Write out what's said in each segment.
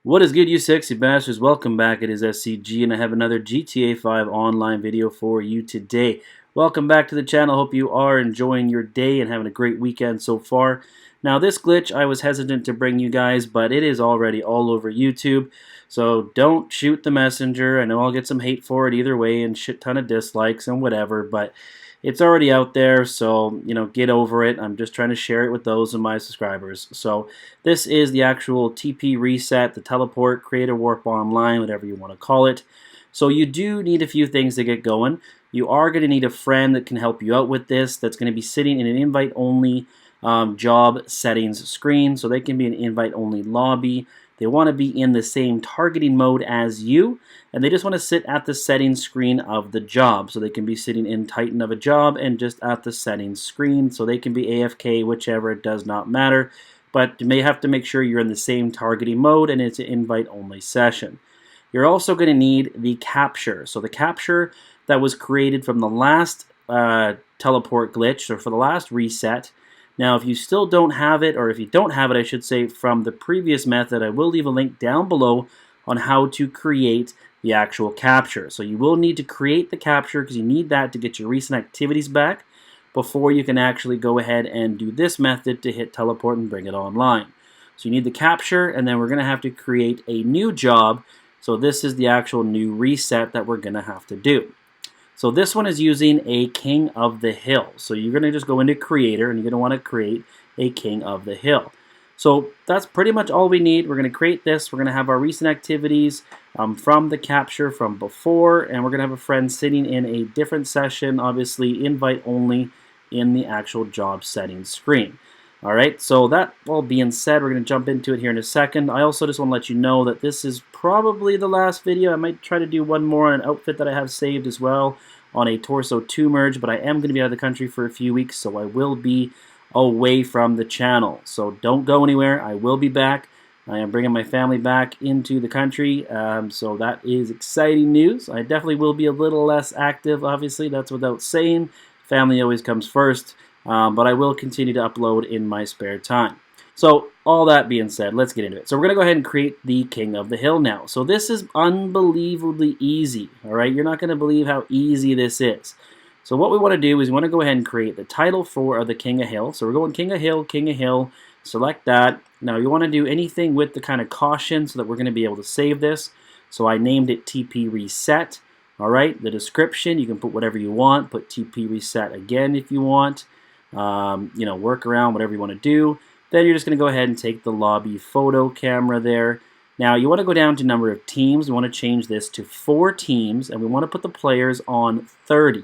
What is good, you sexy bastards? Welcome back. It is SCG, and I have another GTA 5 online video for you today. Welcome back to the channel. Hope you are enjoying your day and having a great weekend so far. Now, this glitch I was hesitant to bring you guys, but it is already all over YouTube. So don't shoot the messenger. I know I'll get some hate for it either way and shit ton of dislikes and whatever, but it's already out there, so get over it. I'm just trying to share it with those of my subscribers. So this is the actual TP reset, the teleport, creator warp online, whatever you want to call it. So you do need a few things to get going. You are going to need a friend that can help you out with this, that's going to be sitting in an invite-only job settings screen. So they can be an invite-only lobby. They want to be in the same targeting mode as you, and they just want to sit at the settings screen of the job. So they can be sitting in Titan of a job and just at the settings screen. So they can be AFK, whichever, it does not matter. But you may have to make sure you're in the same targeting mode and it's an invite-only session. You're also going to need the capture. So the capture that was created from the last teleport glitch, or for the last reset. Now, if you still don't have it, or if you don't have it, I should say, from the previous method, I will leave a link down below on how to create the actual capture. So you will need to create the capture because you need that to get your recent activities back before you can actually go ahead and do this method to hit teleport and bring it online. So you need the capture, and then we're going to have to create a new job. So this is the actual new reset that we're going to have to do. So this one is using a King of the Hill. So you're going to just go into Creator, and you're going to want to create a King of the Hill. So that's pretty much all we need. We're going to create this. We're going to have our recent activities from the capture from before, and we're going to have a friend sitting in a different session, obviously invite only, in the actual job settings screen. All right, so that all being said, we're going to jump into it here in a second. I also just want to let you know that this is probably the last video. I might try to do one more on an outfit that I have saved as well on a Torso 2 merge, but I am going to be out of the country for a few weeks, so I will be away from the channel. So don't go anywhere. I will be back. I am bringing my family back into the country, so that is exciting news. I definitely will be a little less active, obviously. That's without saying. Family always comes first. But I will continue to upload in my spare time. So all that being said, let's get into it. So we're going to go ahead and create the King of the Hill now. So this is unbelievably easy, all right? You're not going to believe how easy this is. So what we want to do is we want to go ahead and create the title for the King of Hill. So we're going King of Hill, select that. Now you want to do anything with the kind of caution so that we're going to be able to save this. So I named it TP Reset, all right? The description, you can put whatever you want. Put TP Reset again if you want. Work around, whatever you want to do. Then you're just going to go ahead and take the lobby photo camera there. Now you want to go down to number of teams. We want to change this to 4 teams, and we want to put the players on 30.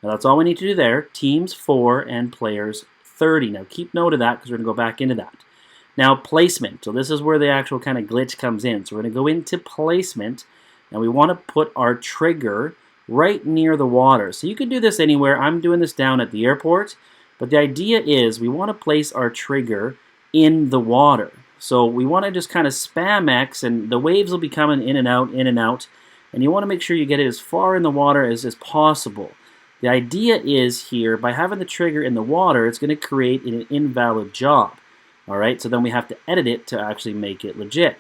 Now that's all we need to do there. Teams 4 and players 30. Now keep note of that because we're going to go back into that. Now placement. So this is where the actual kind of glitch comes in. So we're going to go into placement, and we want to put our trigger right near the water. So you can do this anywhere. I'm doing this down at the airport. But the idea is we want to place our trigger in the water. So we want to just kind of spam X, and the waves will be coming in and out, and you want to make sure you get it as far in the water as possible. The idea is here, by having the trigger in the water, it's going to create an invalid job. All right, so then we have to edit it to actually make it legit.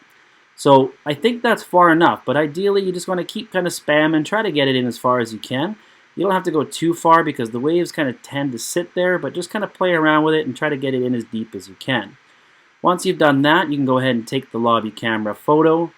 So I think that's far enough, but ideally you just want to keep kind of spamming, try to get it in as far as you can. You don't have to go too far because the waves kind of tend to sit there, but just kind of play around with it and try to get it in as deep as you can. Once you've done that, you can go ahead and take the lobby camera photo,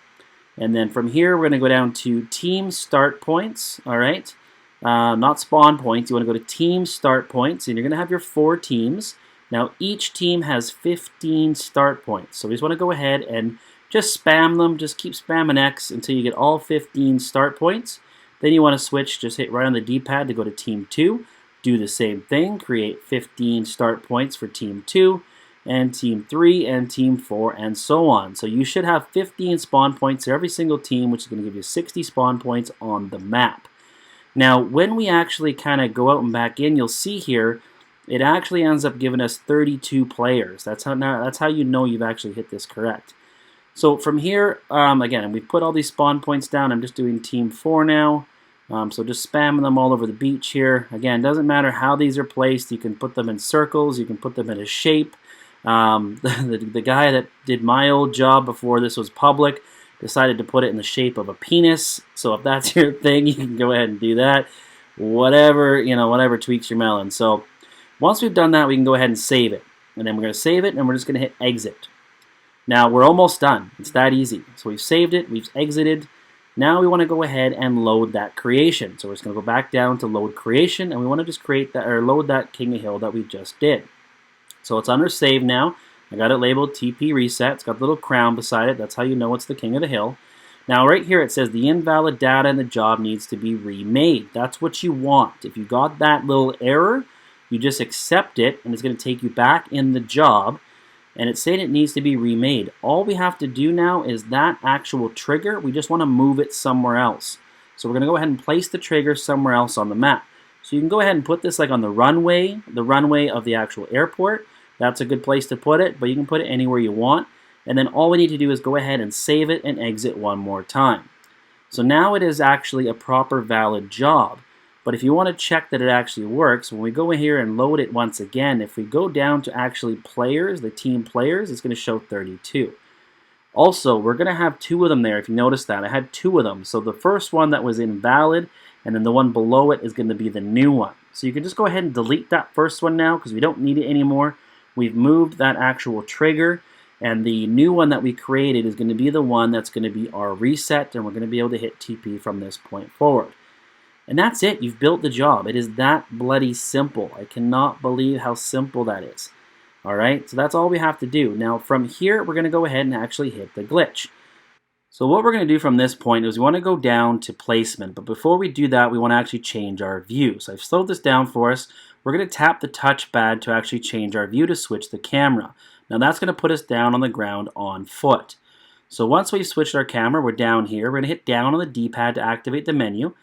and then from here we're going to go down to team start points, all right? Not spawn points. You want to go to team start points, and you're going to have your 4 teams. Now each team has 15 start points, so we just want to go ahead and just spam them. Just keep spamming X until you get all 15 start points. Then you want to switch, just hit right on the D-pad to go to Team 2. Do the same thing, create 15 start points for Team 2, and Team 3, and Team 4, and so on. So you should have 15 spawn points for every single team, which is going to give you 60 spawn points on the map. Now, when we actually kind of go out and back in, you'll see here, it actually ends up giving us 32 players. That's how you know you've actually hit this correct. So from here, again, we put all these spawn points down. I'm just doing Team 4 now. So just spamming them all over the beach here. Again, doesn't matter how these are placed. You can put them in circles. You can put them in a shape. The guy that did my old job before this was public decided to put it in the shape of a penis. So if that's your thing, you can go ahead and do that. Whatever, whatever tweaks your melon. So once we've done that, we can go ahead and save it. And then we're going to save it, and we're just going to hit exit. Now we're almost done. It's that easy. So we've saved it, we've exited. Now we want to go ahead and load that creation. So we're just going to go back down to load creation, and we want to just create that, or load that King of Hill that we just did. So it's under save now. I got it labeled TP reset. It's got the little crown beside it. That's how you know it's the King of the Hill. Now right here it says the invalid data in the job needs to be remade. That's what you want. If you got that little error, you just accept it, and it's going to take you back in the job, and it's saying it needs to be remade. All we have to do now is that actual trigger, we just want to move it somewhere else. So we're going to go ahead and place the trigger somewhere else on the map. So you can go ahead and put this like on the runway of the actual airport. That's a good place to put it, but you can put it anywhere you want. And then all we need to do is go ahead and save it and exit one more time. So now it is actually a proper valid job. But if you want to check that it actually works, when we go in here and load it once again, if we go down to actually players, the team players, it's going to show 32. Also, we're going to have 2 of them there, if you notice that. I had 2 of them. So the first one that was invalid, and then the one below it is going to be the new one. So you can just go ahead and delete that first one now because we don't need it anymore. We've moved that actual trigger, and the new one that we created is going to be the one that's going to be our reset, and we're going to be able to hit TP from this point forward. And that's it. You've built the job. It is that bloody simple. I cannot believe how simple that is. All right, so that's all we have to do. Now from here, we're going to go ahead and actually hit the glitch. So what we're going to do from this point is we want to go down to placement. But before we do that, we want to actually change our view. So I've slowed this down for us. We're going to tap the touchpad to actually change our view to switch the camera. Now that's going to put us down on the ground on foot. So once we've switched our camera, we're down here. We're going to hit down on the D-pad to activate the menu.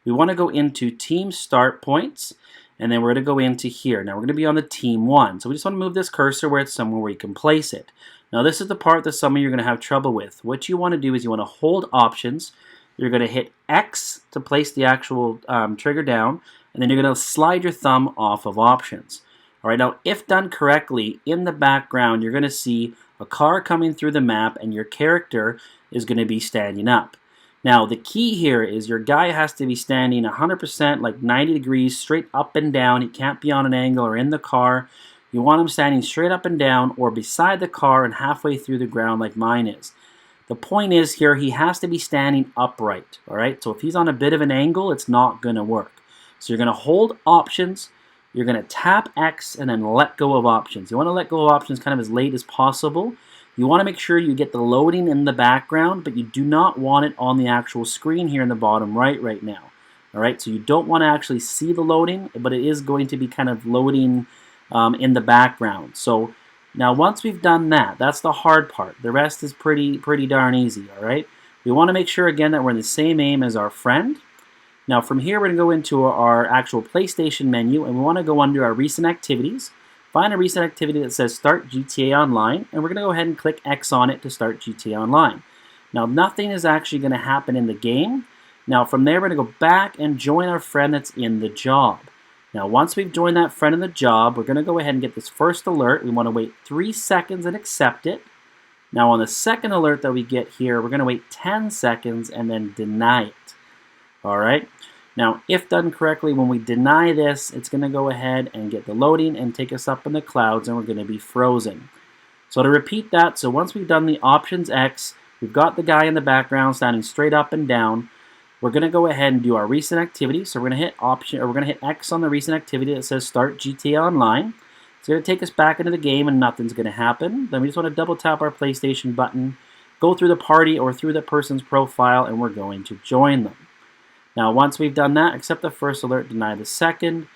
We want to go into Team Start Points, and then we're going to go into here. Now we're going to be on the Team 1. So we just want to move this cursor where it's somewhere where you can place it. Now this is the part that some of you are going to have trouble with. What you want to do is you want to hold Options. You're going to hit X to place the actual trigger down, and then you're going to slide your thumb off of Options. All right, now if done correctly, in the background you're going to see a car coming through the map, and your character is going to be standing up. Now the key here is your guy has to be standing 100%, like 90 degrees, straight up and down. He can't be on an angle or in the car. You want him standing straight up and down or beside the car and halfway through the ground like mine is. The point is here, he has to be standing upright, all right? So if he's on a bit of an angle, it's not going to work. So you're going to hold Options, you're going to tap X, and then let go of Options. You want to let go of Options kind of as late as possible. You want to make sure you get the loading in the background, but you do not want it on the actual screen here in the bottom right now. All right, so you don't want to actually see the loading, but it is going to be kind of loading in the background. So now once we've done that, that's the hard part. The rest is pretty darn easy, all right? We want to make sure again that we're in the same aim as our friend. Now from here, we're going to go into our actual PlayStation menu, and we want to go under our recent activities. Find a recent activity that says Start GTA Online, and we're going to go ahead and click X on it to start GTA Online. Now nothing is actually going to happen in the game. Now from there, we're going to go back and join our friend that's in the job. Now once we've joined that friend in the job, we're going to go ahead and get this first alert. We want to wait 3 seconds and accept it. Now on the second alert that we get here, we're going to wait 10 seconds and then deny it. All right. Now, if done correctly, when we deny this, it's going to go ahead and get the loading and take us up in the clouds, and we're going to be frozen. So to repeat that, so once we've done the Options X, we've got the guy in the background standing straight up and down. We're going to go ahead and do our recent activity. So we're going to hit X on the recent activity that says Start GTA Online. It's going to take us back into the game, and nothing's going to happen. Then we just want to double tap our PlayStation button, go through the party or through the person's profile, and we're going to join them. Now, once we've done that, accept the first alert, deny the second.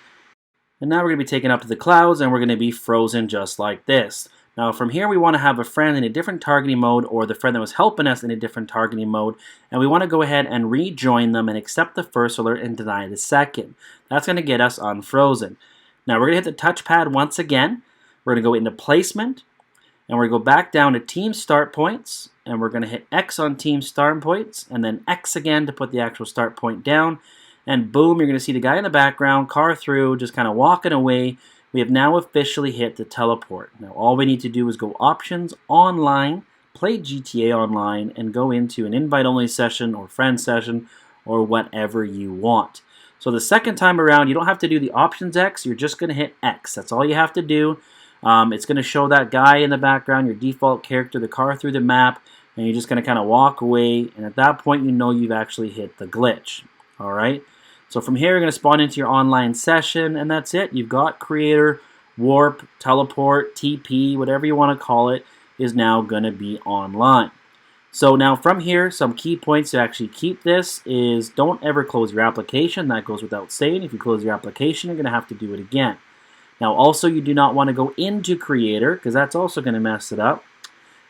And now we're going to be taken up to the clouds, and we're going to be frozen just like this. Now, from here, we want to have a friend in a different targeting mode, or the friend that was helping us in a different targeting mode. And we want to go ahead and rejoin them and accept the first alert and deny the second. That's going to get us unfrozen. Now, we're going to hit the touchpad once again. We're going to go into placement, and we're going to go back down to Team Start Points. And we're going to hit X on Team Start Points, and then X again to put the actual start point down. And boom, you're going to see the guy in the background, car through, just kind of walking away. We have now officially hit the teleport. Now all we need to do is go options, online, play GTA Online, and go into an invite-only session or friend session or whatever you want. So the second time around, you don't have to do the options X, you're just going to hit X. That's all you have to do. It's going to show that guy in the background, your default character, the car through the map, and you're just going to kind of walk away, and at that point you know you've actually hit the glitch. Alright? So from here you're going to spawn into your online session, and that's it. You've got creator, warp, teleport, TP, whatever you want to call it, is now going to be online. So now from here, some key points to actually keep this is don't ever close your application. That goes without saying. If you close your application, you're going to have to do it again. Now also you do not want to go into creator because that's also going to mess it up.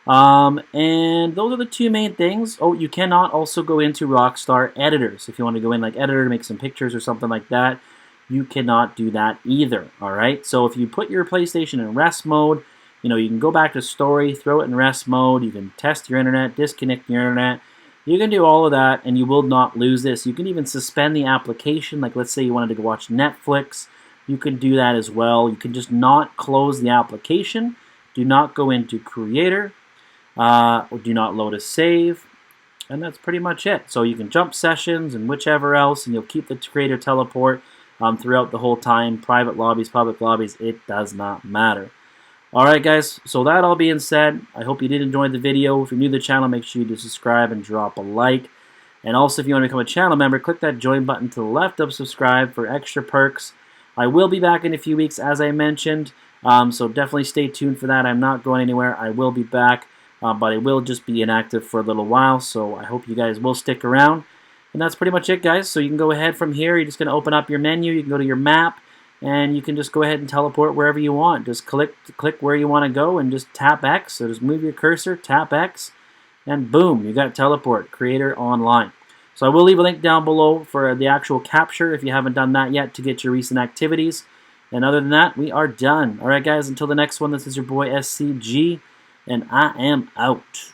And those are the two main things. Oh, you cannot also go into Rockstar editors. If you want to go in like editor to make some pictures or something like that, you cannot do that either. Alright, so if you put your PlayStation in rest mode, you know, you can go back to story, throw it in rest mode, you can test your internet, disconnect your internet. You can do all of that and you will not lose this. You can even suspend the application, like let's say you wanted to go watch Netflix. You can do that as well. You can just not close the application. Do not go into creator. Or do not load a save, and that's pretty much it. So you can jump sessions and whichever else, and you'll keep the creator teleport throughout the whole time. Private lobbies, public lobbies, it does not matter. Alright guys, so that all being said, I hope you did enjoy the video. If you're new to the channel, make sure you do subscribe and drop a like. And also if you want to become a channel member, click that join button to the left of subscribe for extra perks. I will be back in a few weeks as I mentioned, so definitely stay tuned for that. I'm not going anywhere. I will be back. But it will just be inactive for a little while, so I hope you guys will stick around. And that's pretty much it, guys. So you can go ahead from here. You're just going to open up your menu. You can go to your map, and you can just go ahead and teleport wherever you want. Just click where you want to go and just tap X. So just move your cursor, tap X, and boom, you got teleport, creator online. So I will leave a link down below for the actual capture if you haven't done that yet to get your recent activities. And other than that, we are done. All right, guys, until the next one, this is your boy SCG. And I am out.